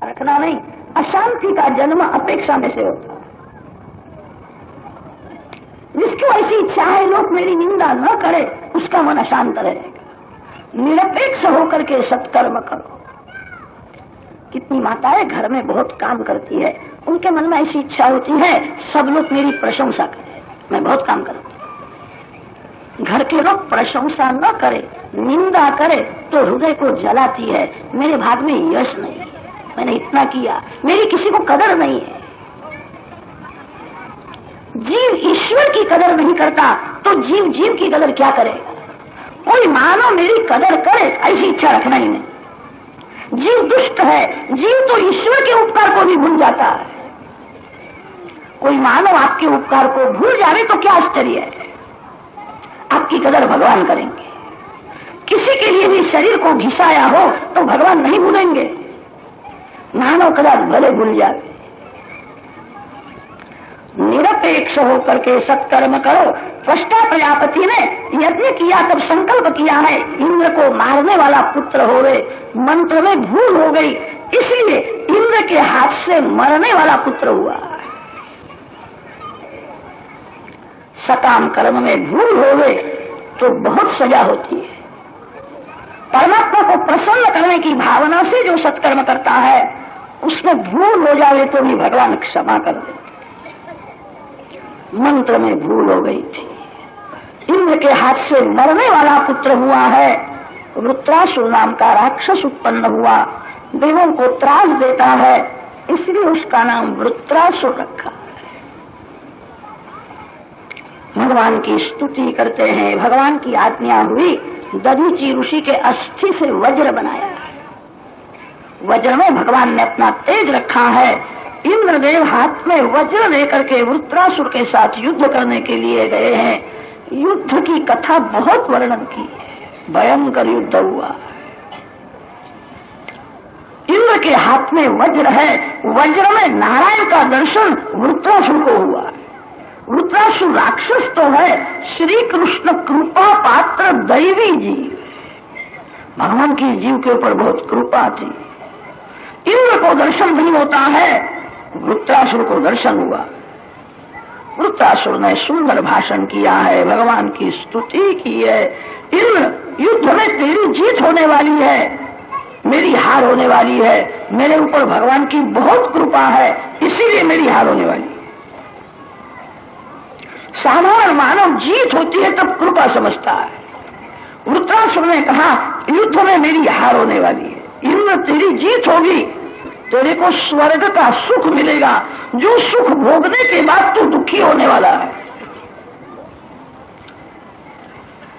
रखना नहीं। अशांति का जन्म अपेक्षा में से होता है। जिसको ऐसी इच्छा है लोग मेरी निंदा न करे, उसका मन अशांत रहेगा। निरपेक्ष होकर के सत्कर्म करो। कितनी माताएं घर में बहुत काम करती है, उनके मन में ऐसी इच्छा होती है सब लोग मेरी प्रशंसा करें, मैं बहुत काम करती हूँ। घर के लोग प्रशंसा न करे, निंदा करे तो हृदय को जलाती है। मेरे भाग में यश नहीं है, मैंने इतना किया, मेरी किसी को कदर नहीं है। जीव ईश्वर की कदर नहीं करता तो जीव जीव की कदर क्या करेगा? कोई मानो मेरी कदर करे, ऐसी इच्छा रखना ही नहीं। जीव दुष्ट है, जीव तो ईश्वर के उपकार को भी भूल जाता है। कोई मानव आपके उपकार को भूल जावे तो क्या आश्चर्य है? आपकी कदर भगवान करेंगे। किसी के लिए भी शरीर को घिसाया हो तो भगवान नहीं भूलेंगे, मानव कदर भले भूल जाए। निरपेक्ष होकर के सत्कर्म करो। त्वष्टा प्रजापति ने यज्ञ किया तब संकल्प किया है इंद्र को मारने वाला पुत्र होवे, मंत्र में भूल हो गई, इसलिए इंद्र के हाथ से मरने वाला पुत्र हुआ। सकाम कर्म में भूल हो गए तो बहुत सजा होती है। परमात्मा को प्रसन्न करने की भावना से जो सत्कर्म करता है उसमें भूल हो जाए तो भी भगवान क्षमा कर देते। मंत्र में भूल हो गई थी, इंद्र के हाथ से मरने वाला पुत्र हुआ है। वृत्रासुर नाम का राक्षस उत्पन्न हुआ, देवों को त्रास देता है, इसलिए उसका नाम वृत्रासुर रखा। भगवान की स्तुति करते हैं। भगवान की आज्ञा हुई, दधीची ऋषि के अस्थि से वज्र बनाया है। वज्र में भगवान ने अपना तेज रखा है। इंद्रदेव हाथ में वज्र लेकर के वृत्रासुर के साथ युद्ध करने के लिए गए हैं। युद्ध की कथा बहुत वर्णन की है, भयंकर युद्ध हुआ। इंद्र के हाथ में वज्र है, वज्र में नारायण का दर्शन वृत्रासुर को हुआ। वृत्रासुर राक्षस तो है, श्री कृष्ण कृपा पात्र दैवी जीव, भगवान की जीव के ऊपर बहुत कृपा थी। इंद्र को दर्शन नहीं होता है, वृत्रासुर को दर्शन हुआ। वृत्रासुर ने सुंदर भाषण किया है, भगवान की स्तुति की है। इंद्र, युद्ध में तेरी जीत होने वाली है, मेरी हार होने वाली है। मेरे ऊपर भगवान की बहुत कृपा है, इसीलिए मेरी हार होने वाली है। साधारण मानव जीत होती है तब कृपा समझता है। वृत्रासुर ने कहा युद्ध में मेरी हार होने वाली है, इंद्र तेरी जीत होगी, तेरे को स्वर्ग का सुख मिलेगा, जो सुख भोगने के बाद तू दुखी होने वाला है।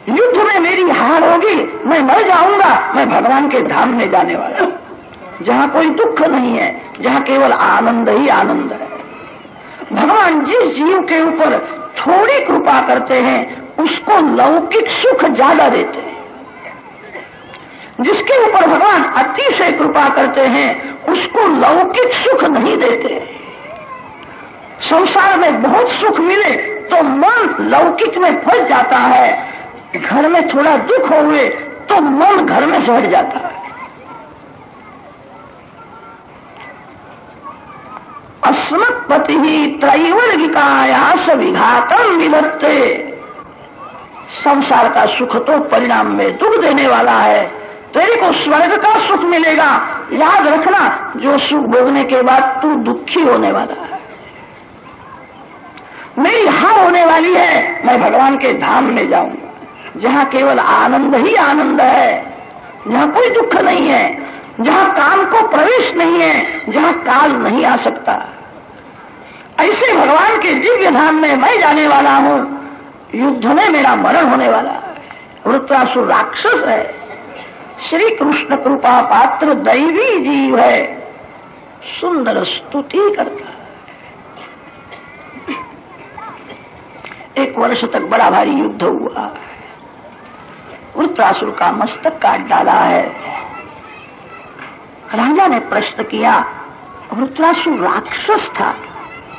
युद्ध में मेरी हार होगी, मैं मर जाऊंगा, मैं भगवान के धाम में जाने वाला हूं जहां कोई दुख नहीं है, जहां केवल आनंद ही आनंद है। भगवान जिस जीव के ऊपर थोड़ी कृपा करते हैं उसको लौकिक सुख ज्यादा देते हैं। जिसके ऊपर भगवान अतिशय कृपा करते हैं उसको लौकिक सुख नहीं देते। संसार में बहुत सुख मिले तो मन लौकिक में फंस जाता है, घर में थोड़ा दुख हुए तो मन घर में से हट जाता है। अस्मत्पति त्रैवर्गिकायास विघातम विधत्ते। संसार का सुख तो परिणाम में दुख देने वाला है, तेरे को स्वर्ग का सुख मिलेगा। याद रखना, जो सुख भोगने के बाद तू दुखी होने वाला है। मेरी हार होने वाली है, मैं भगवान के धाम में जाऊंगा जहां केवल आनंद ही आनंद है, जहां कोई दुख नहीं है, जहां काम को प्रवेश नहीं है, जहां काल नहीं आ सकता। ऐसे भगवान के दिव्य धाम में मैं जाने वाला हूं। युद्ध में मेरा मरण होने वाला है। वृत्रासुर राक्षस है, श्री कृष्ण कृपा पात्र दैवी जीव है, सुंदर स्तुति करता है। एक वर्ष तक बड़ा भारी युद्ध हुआ, वृत्रासुर का मस्तक काट डाला है। राजा ने प्रश्न किया, वृत्रासुर राक्षस था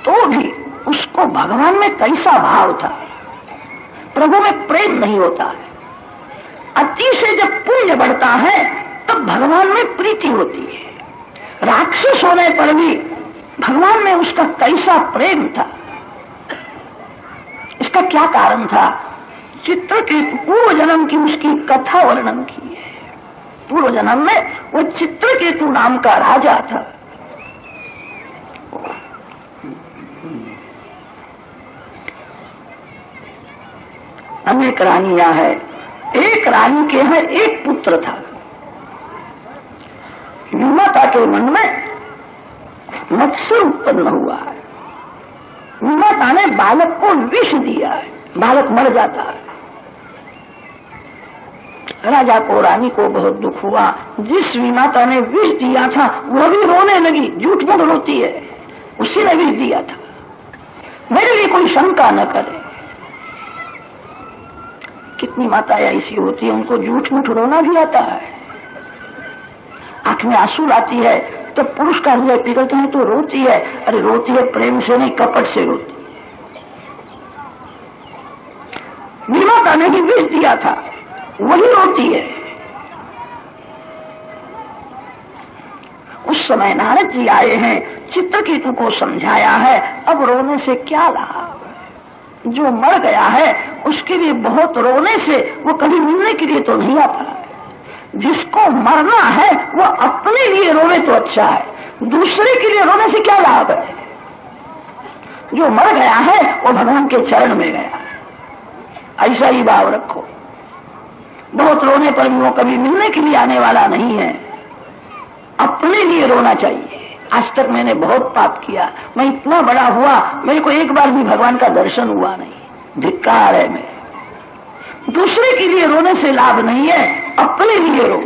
तो भी उसको भगवान में कैसा भाव था? प्रभु में प्रेम नहीं होता है। अतिशय जब पुण्य बढ़ता है तब भगवान में प्रीति होती है। राक्षस होने पर भी भगवान में उसका कैसा प्रेम था, इसका क्या कारण था? चित्रकेतु पूर्व जन्म की उसकी कथा वर्णन की है। पूर्व जन्म में वो चित्रकेतु नाम का राजा था। अनेक रानियां हैं, एक रानी के यहाँ एक पुत्र था। विमाता के मन में मत्सर उत्पन्न हुआ है। विमाता ने बालक को विष दिया है, बालक मर जाता है। राजा को, रानी को बहुत दुख हुआ। जिस विमाता ने विष दिया था वह भी रोने लगी, झूठ मूठ रोती है, उसी ने विष दिया था, मेरे लिए कोई शंका न करे। कितनी माताएं ऐसी होती है, उनको झूठ मूठ रोना भी आता है। आंख में आंसू लाती है तो पुरुष का हृदय पिघलता है तो रोती है। अरे रोती है प्रेम से नहीं, कपट से रोती है। विमाता ने ही विष दिया था, वही रोती है। उस समय नारद जी आए हैं, चित्रकेतु को समझाया है, अब रोने से क्या लाभ? जो मर गया है उसके लिए बहुत रोने से वो कभी मिलने के लिए तो नहीं आता है। जिसको मरना है वो अपने लिए रोवे तो अच्छा है, दूसरे के लिए रोने से क्या लाभ है? जो मर गया है वो भगवान के चरण में गया है, ऐसा ही भाव रखो। बहुत रोने पर भी वो कभी मिलने के लिए आने वाला नहीं है, अपने लिए रोना चाहिए। आज तक मैंने बहुत पाप किया, मैं इतना बड़ा हुआ, मेरे को एक बार भी भगवान का दर्शन हुआ नहीं, धिक्कार है। मैं दूसरे के लिए रोने से लाभ नहीं है, अपने लिए रो।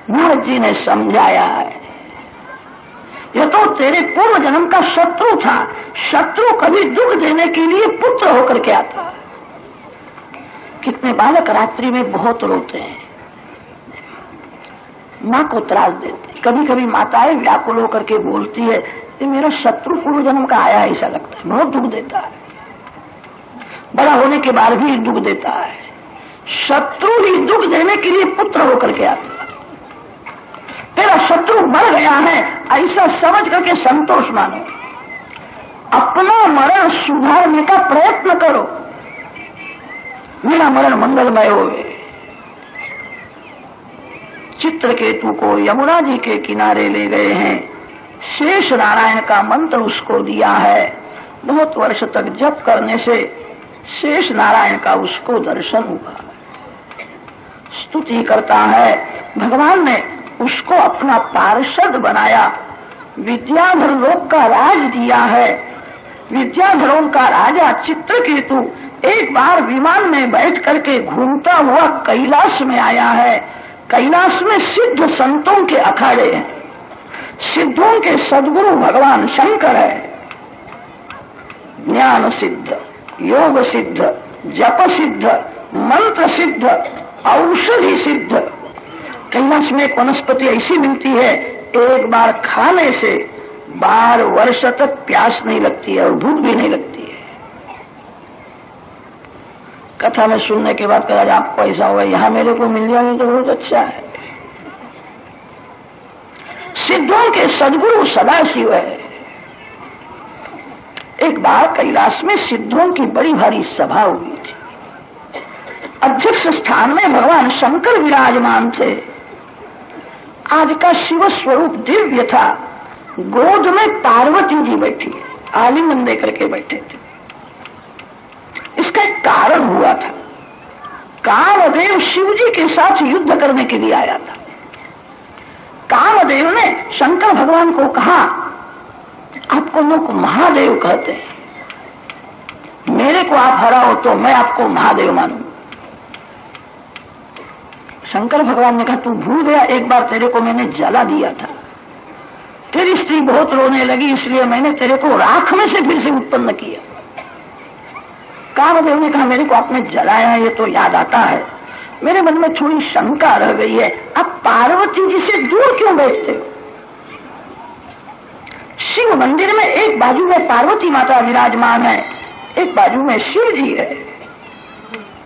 नारद जी ने समझाया है, यह तो तेरे पूर्व जन्म का शत्रु था। शत्रु कभी दुख देने के लिए पुत्र होकर के आता है। कितने बालक रात्रि में बहुत रोते हैं, मां को त्रास देते। कभी कभी माताएं व्याकुल होकर के बोलती है, ये मेरा शत्रु पूर्व जन्म का आया, ऐसा लगता है, बहुत दुख देता है। बड़ा होने के बाद भी दुख देता है। शत्रु ही दुख देने के लिए पुत्र होकर के आता है। तेरा शत्रु मर गया है ऐसा समझ करके संतोष मानो, अपना मरण सुधारने का प्रयत्न करो, मेरा मरण मंगलमय होवे। चित्रकेतु को यमुना जी के किनारे ले गए हैं, शेष नारायण का मंत्र उसको दिया है। बहुत वर्ष तक जप करने से शेष नारायण का उसको दर्शन हुआ। स्तुति करता है, भगवान ने उसको अपना पार्षद बनाया, विद्याधर लोक का राज दिया है। विद्याधरों का राजा चित्रकेतु एक बार विमान में बैठ करके घूमता हुआ कैलाश में आया है। कैलाश में सिद्ध संतों के अखाड़े हैं, सिद्धों के सद्गुरु भगवान शंकर है। ज्ञान सिद्ध, योग सिद्ध, जप सिद्ध, मंत्र सिद्ध, औषधि सिद्ध। कैलाश में एक वनस्पति ऐसी मिलती है, एक बार खाने से 12 वर्ष तक प्यास नहीं लगती है और भूख भी नहीं लगती है। कथा में सुनने के बाद कहा आपको ऐसा होगा, यहां मेरे को मिल जाए तो बहुत अच्छा है। सिद्धों के सद्गुरु सदाशिव है। एक बार कैलाश में सिद्धों की बड़ी भारी सभा हुई थी। अध्यक्ष स्थान में भगवान शंकर विराजमान थे। आज का शिव स्वरूप दिव्य था। गोद में पार्वती जी बैठी, आलिंगन देकर के बैठे थे। इसका एक कारण हुआ था, कामदेव शिव जी के साथ युद्ध करने के लिए आया था। कामदेव ने शंकर भगवान को कहा, आपको लोग महादेव कहते हैं, मेरे को आप हराओ तो मैं आपको महादेव मानूं। शंकर भगवान ने कहा, तू भूल गया, एक बार तेरे को मैंने जला दिया था, तेरी स्त्री बहुत रोने लगी, इसलिए मैंने तेरे को राख में से फिर से उत्पन्न किया। कामदेव ने कहा, मेरे को आपने जलाया, ये तो याद आता है, मेरे मन में थोड़ी शंका रह गई है, आप पार्वती जी से दूर क्यों बैठते हो? शिव मंदिर में एक बाजू में पार्वती माता विराजमान है, एक बाजू में शिव जी है,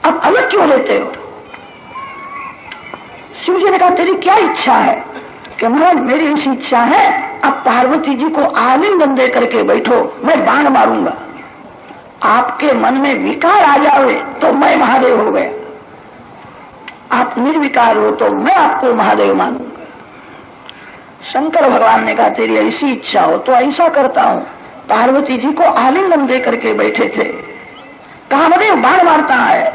अब अलग क्यों लेते हो? शिव जी ने कहा, तेरी क्या इच्छा है कि महाराज मेरी ऐसी इच्छा है, आप पार्वती जी को आलिंगन दे करके बैठो, मैं बाण मारूंगा। आपके मन में विकार आ जावे तो मैं महादेव हो गया, आप निर्विकार हो तो मैं आपको महादेव मानूंगा। शंकर भगवान ने कहा तेरी ऐसी इच्छा हो तो ऐसा करता हूं। पार्वती जी को आलिंगन दे करके बैठे थे। कामदेव बाण मारता है।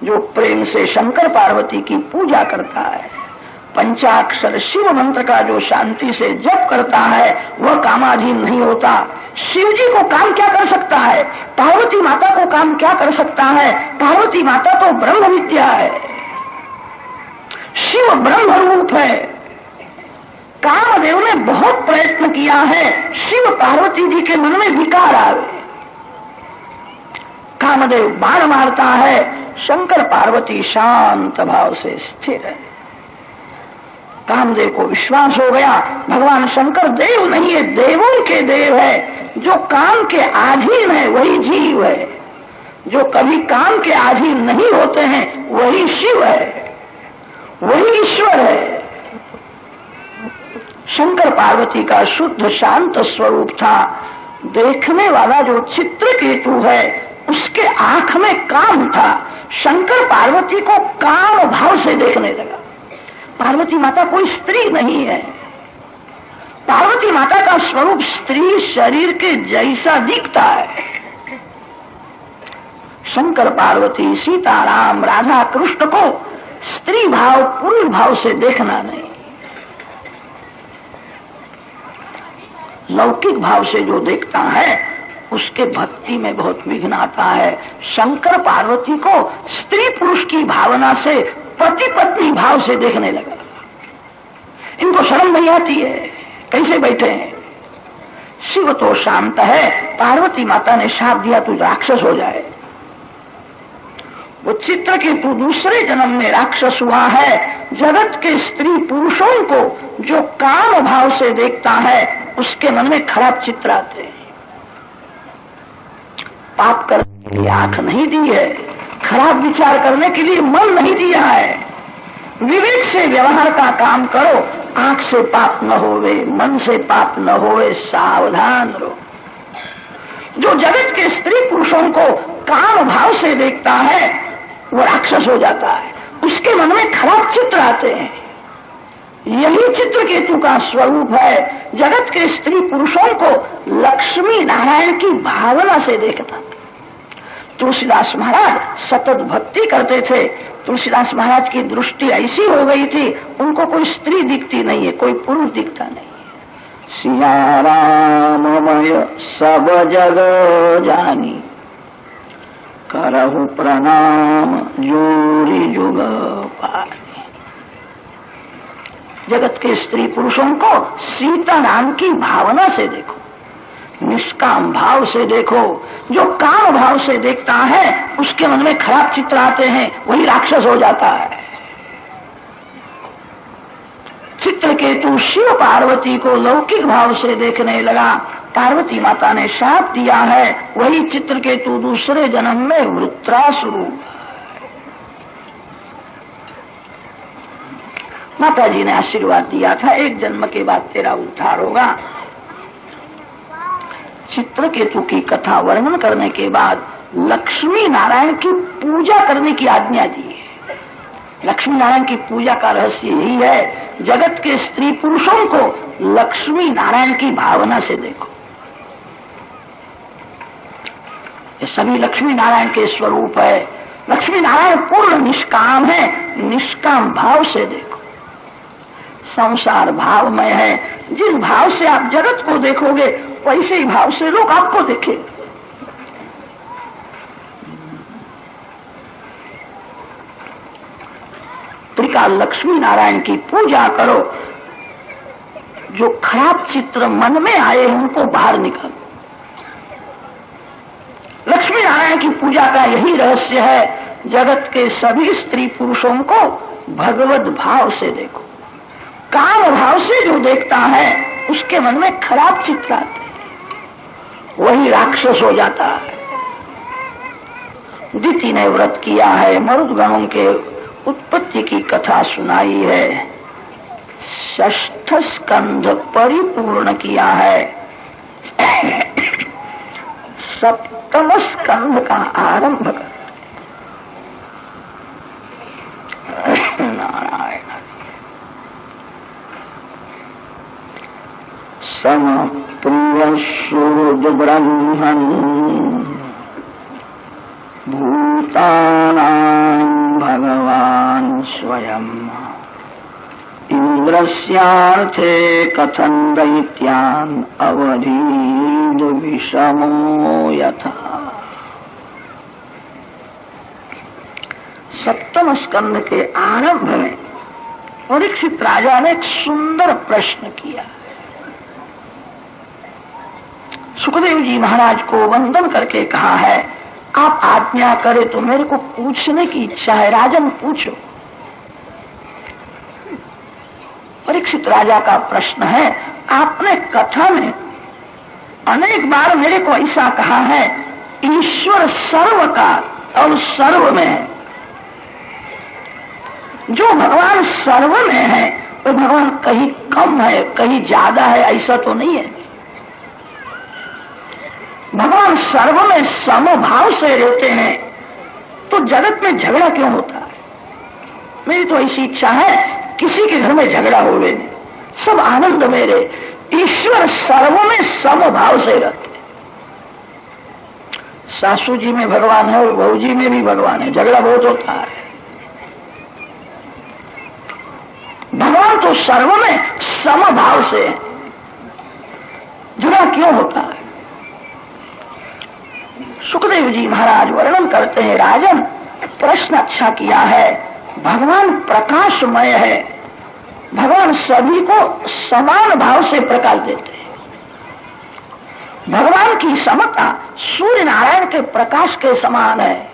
जो प्रेम से शंकर पार्वती की पूजा करता है, पंचाक्षर शिव मंत्र का जो शांति से जप करता है, वह कामाधीन नहीं होता। शिव जी को काम क्या कर सकता है, पार्वती माता को काम क्या कर सकता है? पार्वती माता तो ब्रह्म विद्या है, शिव ब्रह्म रूप है। कामदेव ने बहुत प्रयत्न किया है शिव पार्वती जी के मन में विकार आवे। कामदेव बाण मारता है, शंकर पार्वती शांत भाव से स्थिर है। कामदेव को विश्वास हो गया भगवान शंकर देव नहीं है, देवों के देव है। जो काम के अधीन है वही जीव है, जो कभी काम के अधीन नहीं होते हैं वही शिव है, वही ईश्वर है। शंकर पार्वती का शुद्ध शांत स्वरूप था। देखने वाला जो चित्रकेतु है उसके आंख में काम था। शंकर पार्वती को काम भाव से देखने लगा। पार्वती माता कोई स्त्री नहीं है, पार्वती माता का स्वरूप स्त्री शरीर के जैसा दिखता है। शंकर पार्वती सीताराम राधा कृष्ण को स्त्री भाव पुरुष भाव से देखना नहीं, लौकिक भाव से जो देखता है उसके भक्ति में बहुत विघ्न आता है। शंकर पार्वती को स्त्री पुरुष की भावना से पति पत्नी भाव से देखने लगा। इनको शर्म नहीं आती है, कैसे बैठे हैं? शिव तो शांत है, पार्वती माता ने शाप दिया तू राक्षस हो जाए। वो चित्रकेतु दूसरे जन्म में राक्षस हुआ है। जगत के स्त्री पुरुषों को जो काम भाव से देखता है उसके मन में खराब चित्र आते हैं। पाप करने के लिए आंख नहीं दी है, खराब विचार करने के लिए मन नहीं दिया है। विवेक से व्यवहार का काम करो, आंख से पाप न होवे, मन से पाप न होवे, सावधान रहो। जो जगत के स्त्री पुरुषों को काम भाव से देखता है वो राक्षस हो जाता है, उसके मन में खराब चित्र आते हैं। यही चित्रकेतु का स्वरूप है। जगत के स्त्री पुरुषों को लक्ष्मी नारायण की भावना से देखना। तुलसीदास महाराज सतत भक्ति करते थे। तुलसीदास महाराज की दृष्टि ऐसी हो गई थी, उनको कोई स्त्री दिखती नहीं है, कोई पुरुष दिखता नहीं है। सिया राममय सब जग जानी, करहु प्रणाम जोरी जुग पानी। जगत के स्त्री पुरुषों को सीता नाम की भावना से देखो, निष्काम भाव से देखो। जो काम भाव से देखता है उसके मन में खराब चित्र आते हैं, वही राक्षस हो जाता है। चित्रकेतु शिव पार्वती को लौकिक भाव से देखने लगा। पार्वती माता ने शाप दिया है, वही चित्रकेतु दूसरे जन्म में वृत्रासुर। माता जी ने आशीर्वाद दिया था, एक जन्म के बाद तेरा उद्धार होगा। चित्रकेतु की कथा वर्णन करने के बाद लक्ष्मी नारायण की पूजा करने की आज्ञा दी है। लक्ष्मी नारायण की पूजा का रहस्य यही है, जगत के स्त्री पुरुषों को लक्ष्मी नारायण की भावना से देखो। ये सभी लक्ष्मी नारायण के स्वरूप है। लक्ष्मी नारायण पूर्ण निष्काम है, निष्काम भाव से देखो। संसार भावमय है, जिस भाव से आप जगत को देखोगे वैसे ही भाव से लोग आपको देखेंगे। त्रिकाल लक्ष्मी नारायण की पूजा करो। जो खराब चित्र मन में आए उनको बाहर निकालो। लक्ष्मी नारायण की पूजा का यही रहस्य है, जगत के सभी स्त्री पुरुषों को भगवत भाव से देखो। काम भाव से जो देखता है उसके मन में खराब चित्र आते हैं, वही राक्षस हो जाता है। दिति ने व्रत किया है, मरुदगणों के उत्पत्ति की कथा सुनाई है। षष्ठ स्कंध परिपूर्ण किया है, सप्तम स्कंध का आरंभ कर। नारायण सम प्रिय सूर्य ब्रह्मन् भूतानां भगवान् स्वयं इंद्रस्यार्थे कथन दैत्यान् अवधीद विषमो यथा। सप्तम स्कंध के आरंभ में परीक्षित राजा ने एक सुंदर प्रश्न किया। सुखदेव जी महाराज को वंदन करके कहा है, आप आज्ञा करें तो मेरे को पूछने की इच्छा है, राजन पूछो। परीक्षित राजा का प्रश्न है, आपने कथा में अनेक बार मेरे को ऐसा कहा है, ईश्वर सर्व का और सर्व में है। जो भगवान सर्व में है वो भगवान कहीं कम है कहीं ज्यादा है ऐसा तो नहीं है। भगवान सर्व में समभाव से रहते हैं तो जगत में झगड़ा क्यों होता है? मेरी तो ऐसी इच्छा है किसी के घर में झगड़ा होवे नहीं, सब आनंद में रहे। ईश्वर सर्व में समभाव से रहते। सासू जी में भगवान है और बहू जी में भी भगवान है, झगड़ा बहुत होता है। भगवान तो सर्व में समभाव से है, झगड़ा क्यों होता है? सुखदेव जी महाराज वर्णन करते हैं, राजन प्रश्न अच्छा किया है। भगवान प्रकाशमय है, भगवान सभी को समान भाव से प्रकाश देते हैं। भगवान की समता सूर्य नारायण के प्रकाश के समान है।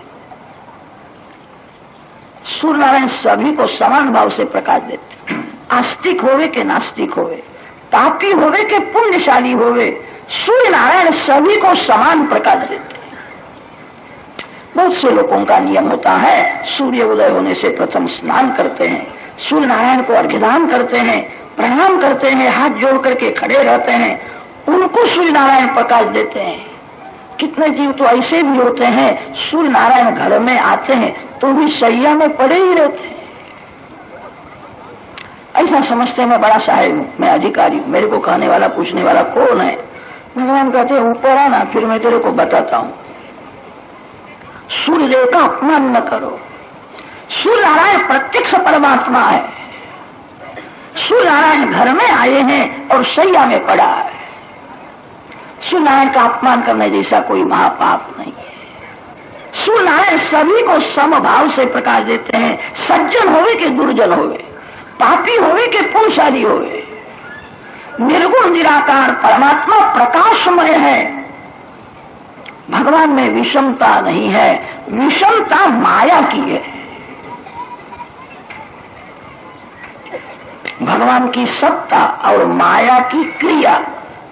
सूर्य नारायण सभी को समान भाव से प्रकाश देते हैं। आस्तिक होवे के नास्तिक होवे, पापी होवे के पुण्यशाली होवे, सूर्य नारायण सभी को समान प्रकाश देते हैं। बहुत से लोगों का नियम होता है, सूर्य उदय होने से प्रथम स्नान करते हैं, सूर्य नारायण को अर्घ्यदान करते हैं, प्रणाम करते हैं, हाथ जोड़ करके खड़े रहते हैं, उनको सूर्य नारायण प्रकाश देते हैं। कितने जीव तो ऐसे भी होते हैं, सूर्य नारायण घर में आते हैं तो भी शैया में पड़े ही रहते हैं। ऐसा समझते हैं मैं बड़ा साहेब हूं, मैं अधिकारी हूं, मेरे को कहने वाला पूछने वाला कौन है? भगवान कहते हैं ऊपर आना, फिर मैं तेरे को बताता हूं। सूर्यदेव का अपमान न करो। सूर्य नारायण प्रत्यक्ष परमात्मा है। सूर्य नारायण घर में आए हैं और शैया में पड़ा है। सूर्य नारायण का अपमान करने जैसा कोई महापाप नहीं है। सूर्य नारायण सभी को समभाव से प्रकाश देते हैं, सज्जन होवे के दुर्जन होवे, पापी होवे के पुण्यशाली होवे। निर्गुण निराकार परमात्मा प्रकाशमय है। भगवान में विषमता नहीं है, विषमता माया की है। भगवान की सत्ता और माया की क्रिया,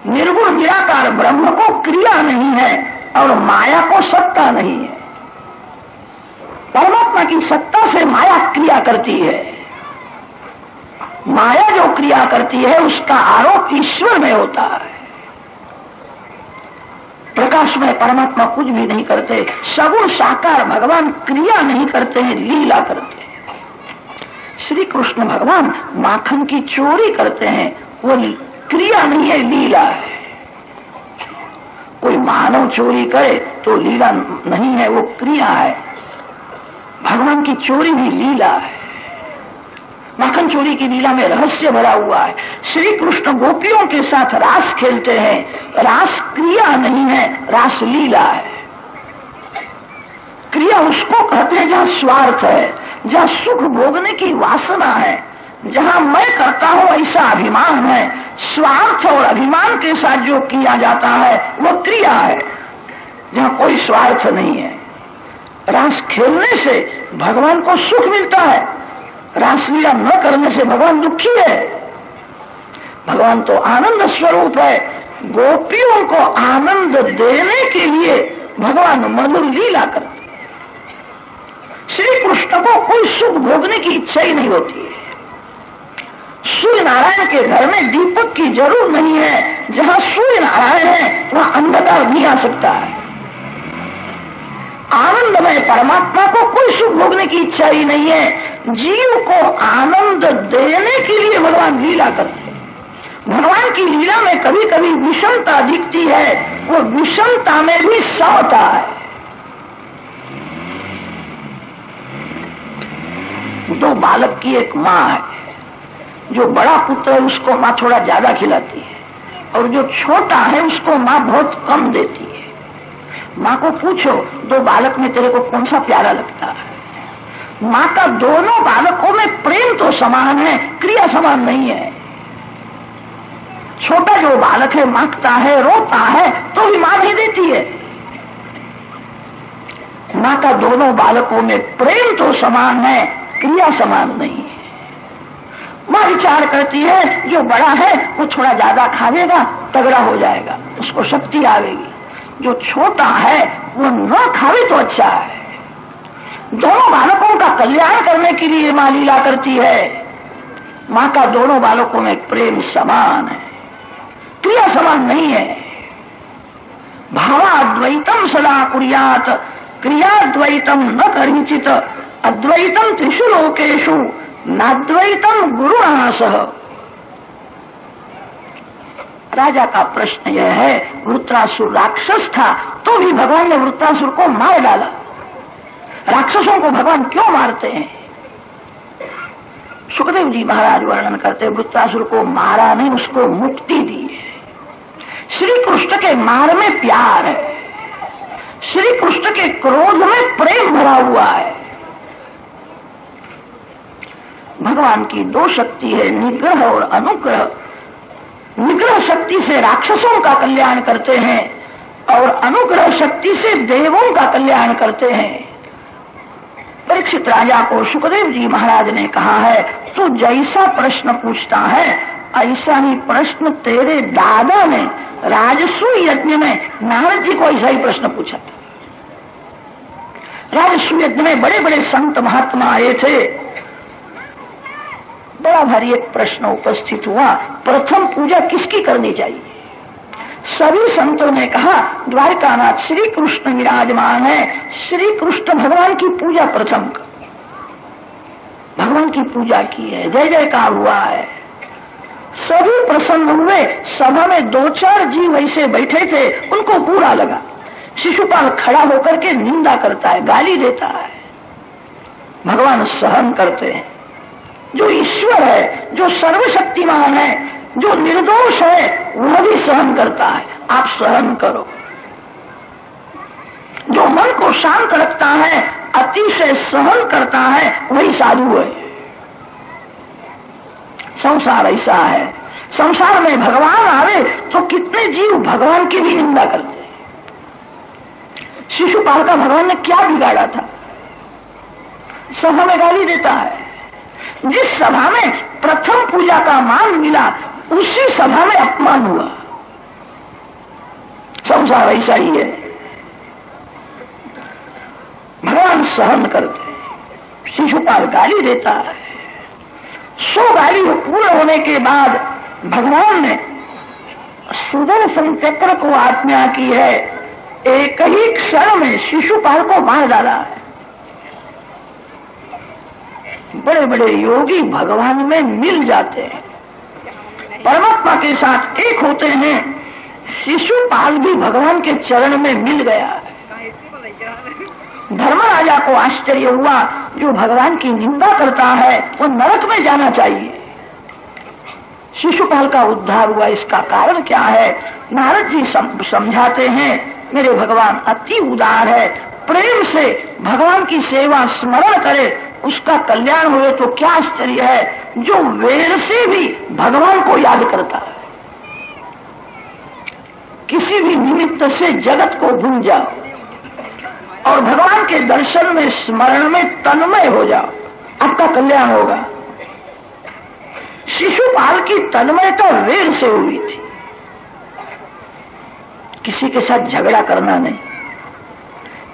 निर्गुण निराकार ब्रह्म को क्रिया नहीं है और माया को सत्ता नहीं है। परमात्मा की सत्ता से माया क्रिया करती है। माया जो क्रिया करती है उसका आरोप ईश्वर में होता है। प्रकाश में परमात्मा कुछ भी नहीं करते। सगुण साकार भगवान क्रिया नहीं करते हैं, लीला करते हैं। श्री कृष्ण भगवान माखन की चोरी करते हैं, वो क्रिया नहीं है, लीला है। कोई मानव चोरी करे तो लीला नहीं है, वो क्रिया है। भगवान की चोरी भी लीला है। माखन चोरी की लीला में रहस्य भरा हुआ है। श्री कृष्ण गोपियों के साथ रास खेलते हैं, रास क्रिया नहीं है, रास लीला है। क्रिया उसको कहते हैं जहां स्वार्थ है, जहां सुख भोगने की वासना है, जहां मैं करता हूं ऐसा अभिमान है। स्वार्थ और अभिमान के साथ जो किया जाता है वो क्रिया है, जहां कोई स्वार्थ नहीं है। रास खेलने से भगवान को सुख मिलता है, रासलीला न करने से भगवान दुखी है। भगवान तो आनंद स्वरूप है। गोपियों को आनंद देने के लिए भगवान मधुर लीला करते। श्री कृष्ण को कोई सुख भोगने की इच्छा ही नहीं होती है। सूर्य नारायण के घर में दीपक की जरूर नहीं है। जहां सूर्य नारायण है वहां अंधकार नहीं आ सकता है। आनंदमय परमात्मा को कोई सुख भोगने की इच्छा ही नहीं है। जीव को आनंद देने के लिए भगवान लीला करते हैं। भगवान की लीला में कभी कभी विषमता दिखती है, वो विषमता में भी समता है। दो बालक की एक माँ है, जो बड़ा पुत्र है उसको माँ थोड़ा ज्यादा खिलाती है, और जो छोटा है उसको माँ बहुत कम देती है। माँ को पूछो दो बालक में तेरे को कौन सा प्यारा लगता है? माँ का दोनों बालकों में प्रेम तो समान है, क्रिया समान नहीं है। छोटा जो बालक है मांगता है, रोता है, तो भी माँ नहीं देती है। माँ का दोनों बालकों में प्रेम तो समान है, क्रिया समान नहीं है। माँ विचार करती है जो बड़ा है वो थोड़ा ज्यादा खाएगा, तगड़ा हो जाएगा, उसको शक्ति आवेगी। जो छोटा है वो न खावे तो अच्छा है। दोनों बालकों का कल्याण करने के लिए माँ लीला करती है। माँ का दोनों बालकों में प्रेम समान है, क्रिया समान नहीं है। भावाद्वैतम सदा कुर्यात क्रियाद्वैतम न करिचित अद्वैतम त्रिषु लोकेषु नाद्वैतम गुरुणा सह। राजा का प्रश्न यह है, वृत्रासुर राक्षस था तो भी भगवान ने वृत्रासुर को मार डाला। राक्षसों को भगवान क्यों मारते हैं? सुखदेव जी महाराज वर्णन करते, वृत्रासुर को मारा नहीं, उसको मुक्ति दी है। श्री कृष्ण के मार में प्यार है, श्री कृष्ण के क्रोध में प्रेम भरा हुआ है। भगवान की दो शक्ति है, निग्रह और अनुग्रह। निग्रह शक्ति से राक्षसों का कल्याण करते हैं और अनुग्रह शक्ति से देवों का कल्याण करते हैं। परीक्षित राजा को सुखदेव जी महाराज ने कहा है, तू जैसा प्रश्न पूछता है ऐसा ही प्रश्न तेरे दादा ने राजसू यज्ञ में नारद जी को ऐसा ही प्रश्न पूछा था। राजसू यज्ञ में बड़े बड़े संत महात्मा आए थे। बड़ा भारी एक प्रश्न उपस्थित हुआ, प्रथम पूजा किसकी करनी चाहिए? सभी संतों ने कहा द्वारकानाथ श्री कृष्ण विराजमान है, श्री कृष्ण भगवान की पूजा प्रथम कर। भगवान की पूजा की है, जय जयकार हुआ है, सभी प्रसन्न हुए। सभा में दो चार जीव ऐसे बैठे थे, उनको बुरा लगा। शिशुपाल खड़ा होकर के निंदा करता है, गाली देता है। भगवान सहन करते हैं। जो ईश्वर है, जो सर्वशक्तिमान है, जो निर्दोष है, वह भी सहन करता है। आप सहन करो। जो मन को शांत रखता है, अतिशय सहन करता है, वही साधु है। संसार ऐसा है, संसार में भगवान आवे तो कितने जीव भगवान की भी निंदा करते हैं। शिशुपाल का भगवान ने क्या बिगाड़ा था? सभा में गाली देता है। जिस सभा में प्रथम पूजा का मान मिला, उसी सभा में अपमान हुआ। संसार ऐसा ही है। भगवान सहन करते। शिशुपाल गाली देता है। 100 गाली पूर्ण होने के बाद भगवान ने सुदर्शन चक्र को आज्ञा की है, एक ही क्षण में शिशुपाल को मार डाला है। बड़े बड़े योगी भगवान में मिल जाते हैं, परमात्मा के साथ एक होते हैं। शिशुपाल भी भगवान के चरण में मिल गया है। धर्मराजा को आश्चर्य हुआ, जो भगवान की निंदा करता है वो नरक में जाना चाहिए। शिशुपाल का उद्धार हुआ, इसका कारण क्या है? नारद जी समझाते हैं, मेरे भगवान अति उदार है, प्रेम से भगवान की सेवा स्मरण करे उसका कल्याण हुए तो क्या आश्चर्य है। जो वेद से भी भगवान को याद करता है, किसी भी निमित्त से जगत को भूल जाओ और भगवान के दर्शन में स्मरण में तन्मय हो जाओ, आपका कल्याण होगा। शिशुपाल की तन्मयता वेद से हुई थी। किसी के साथ झगड़ा करना नहीं।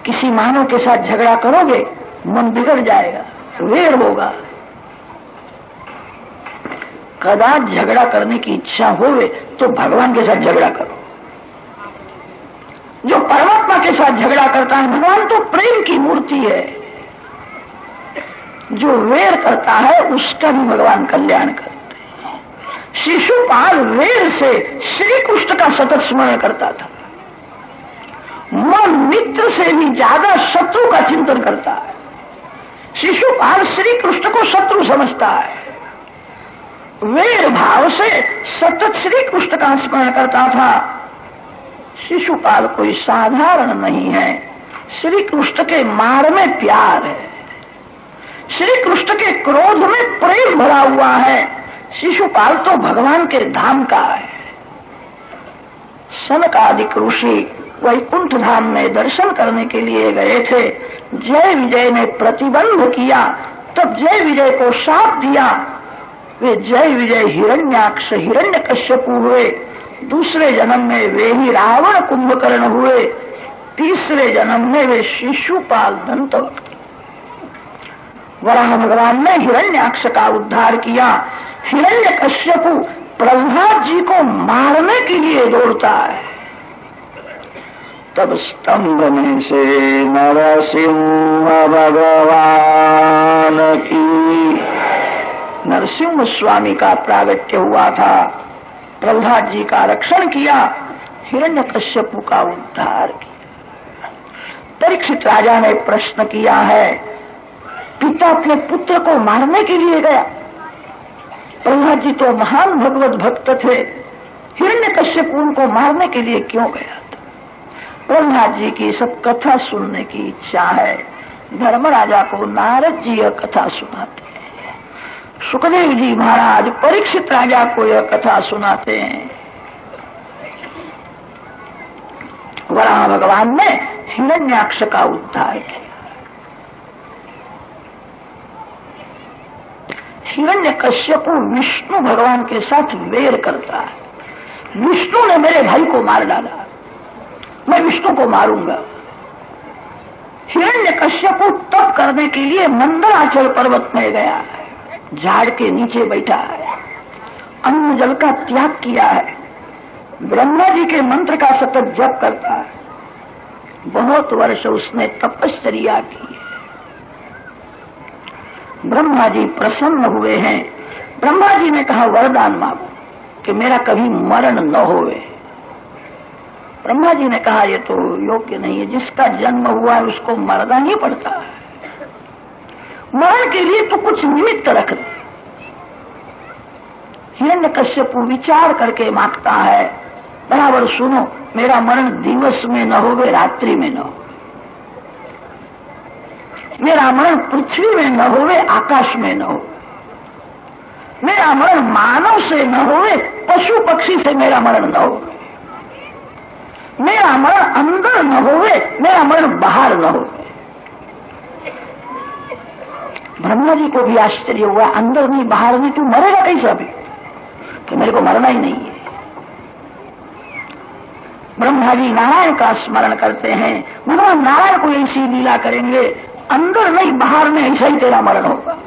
किसी मानव के साथ झगड़ा करोगे मन बिगड़ जाएगा, वेर होगा। कदाच झगड़ा करने की इच्छा होवे तो भगवान के साथ झगड़ा करो। जो परमात्मा के साथ झगड़ा करता है, भगवान तो प्रेम की मूर्ति है, जो वेर करता है उसका भी भगवान कल्याण करते हैं। शिशुपाल वेर से श्री कृष्ण का सतत स्मरण करता था, मन मित्र से भी ज्यादा शत्रु का चिंतन करता है। शिशुपाल श्री कृष्ण को शत्रु समझता है, वेर भाव से सतत श्री कृष्ण का स्मरण करता था। शिशुपाल कोई साधारण नहीं है, श्री कृष्ण के मार में प्यार है, श्री कृष्ण के क्रोध में प्रेम भरा हुआ है। शिशुपाल तो भगवान के धाम का है। सनकादिक ऋषि वैकुंठ धाम में दर्शन करने के लिए गए थे। जय विजय ने प्रतिबंध किया, तब जय विजय को शाप दिया। वे जय विजय हिरण्याक्ष हिरण्यकश्यपु हुए, दूसरे जन्म में वे ही रावण कुंभकर्ण हुए, तीसरे जन्म में वे शिशुपाल दंतवक्र। वराह भगवान ने हिरण्याक्ष का उद्धार किया। हिरण्यकश्यपु प्रहलाद जी को मारने के लिए दौड़ता है। तब स्तंभ में से नरसिंह भगवान की, नरसिंह स्वामी का प्रागट्य हुआ था। प्रहलाद जी का रक्षण किया, हिरण्यकश्यपु का उद्धार किया। परीक्षित राजा ने प्रश्न किया है, पिता अपने पुत्र को मारने के लिए गया। प्रहलाद जी तो महान भगवत भक्त थे, हिरण्यकश्यप उनको मारने के लिए क्यों गया था? प्रहलाद जी की सब कथा सुनने की इच्छा है। धर्मराजा को नारद जी यह कथा सुनाते हैं, सुखदेव जी महाराज परीक्षित राजा को यह कथा सुनाते हैं। वराह भगवान ने हिरण्याक्ष का उद्धार किया। हिरण्यकश्यपु विष्णु भगवान के साथ वेर करता है। विष्णु ने मेरे भाई को मार डाला, मैं विष्णु को मारूंगा। हिरण्यकश्यपु तप करने के लिए मंदराचल पर्वत में गया है, झाड़ के नीचे बैठा है, अन्न जल का त्याग किया है, ब्रह्मा जी के मंत्र का सतत जप करता है। बहुत वर्ष उसने तपश्चर्या की है। ब्रह्मा जी प्रसन्न हुए हैं। ब्रह्मा जी ने कहा वरदान मांगो कि मेरा कभी मरण न होवे। ब्रह्मा जी ने कहा ये तो योग्य नहीं है, जिसका जन्म हुआ है उसको मरना ही पड़ता है, मरण के लिए तो कुछ निमित्त रख दे। हिरण्यकश्यपु विचार करके मांगता है, बराबर सुनो, मेरा मरण दिवस में न होवे, रात्रि में न हो, मेरा मरण पृथ्वी में न होवे, आकाश में न हो, मेरा मरण मानव से न होवे, पशु पक्षी से मेरा मरण न हो, मेरा मरण अंदर न होवे, मेरा मरण बाहर न हो। ब्रह्मा जी को भी आश्चर्य हुआ, अंदर नहीं बाहर नहीं, तू मरेगा कैसे अभी? तो मेरे को मरना ही नहीं है। ब्रह्मा जी नारायण का स्मरण करते हैं, भगवान नारायण को ऐसी लीला करेंगे, अंदर नहीं बाहर में ऐसा ही तेरा मरण होगा।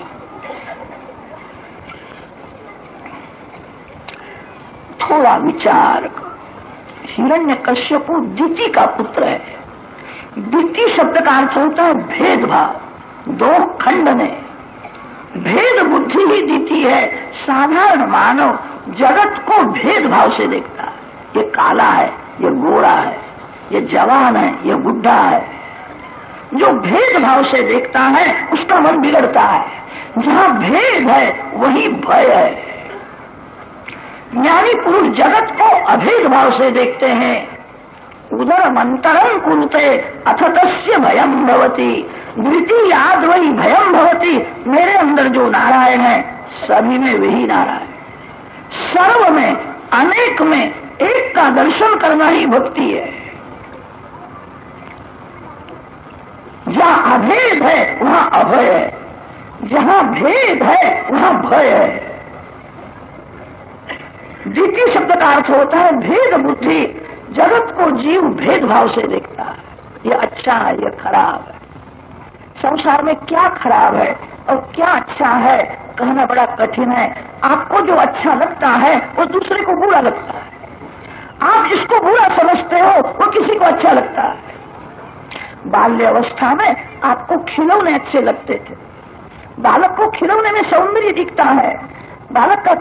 थोड़ा विचार कर। हिरण्यकश्यपु दिति का पुत्र है। दिति शब्द का अर्थ होता है भेदभाव, दो खंडने। भेद बुद्धि ही दिति है। साधारण मानव जगत को भेदभाव से देखता है, ये काला है, ये गोरा है, ये जवान है, ये बुढ़ा है। जो भेदभाव से देखता है उसका मन बिगड़ता है। जहां भेद है वही भय है। ज्ञानी पुरुष जगत को अभेद भाव से देखते हैं। उदरमंतरं कुरुते अथ तस्य भयं भवति, द्वितीयाद् वही भयं भवति। मेरे अंदर जो नारायण है सभी में वही नारायण, सर्व में, अनेक में एक का दर्शन करना ही भक्ति है। जहां अभेद है वहां अभय है, जहां भेद है वहां भय है। द्वितीय शब्द का अर्थ होता है भेद बुद्धि। जगत को जीव भेदभाव से देखता है, ये अच्छा है, ये खराब है। संसार में क्या खराब है और क्या अच्छा है कहना बड़ा कठिन है। आपको जो अच्छा लगता है वो दूसरे को बुरा लगता है, आप जिसको बुरा समझते हो वो किसी को अच्छा लगता है। बाल्य अवस्था में आपको खिलौने अच्छे लगते थे, बालक को खिलौने में सौंदर्य दिखता है, बालक का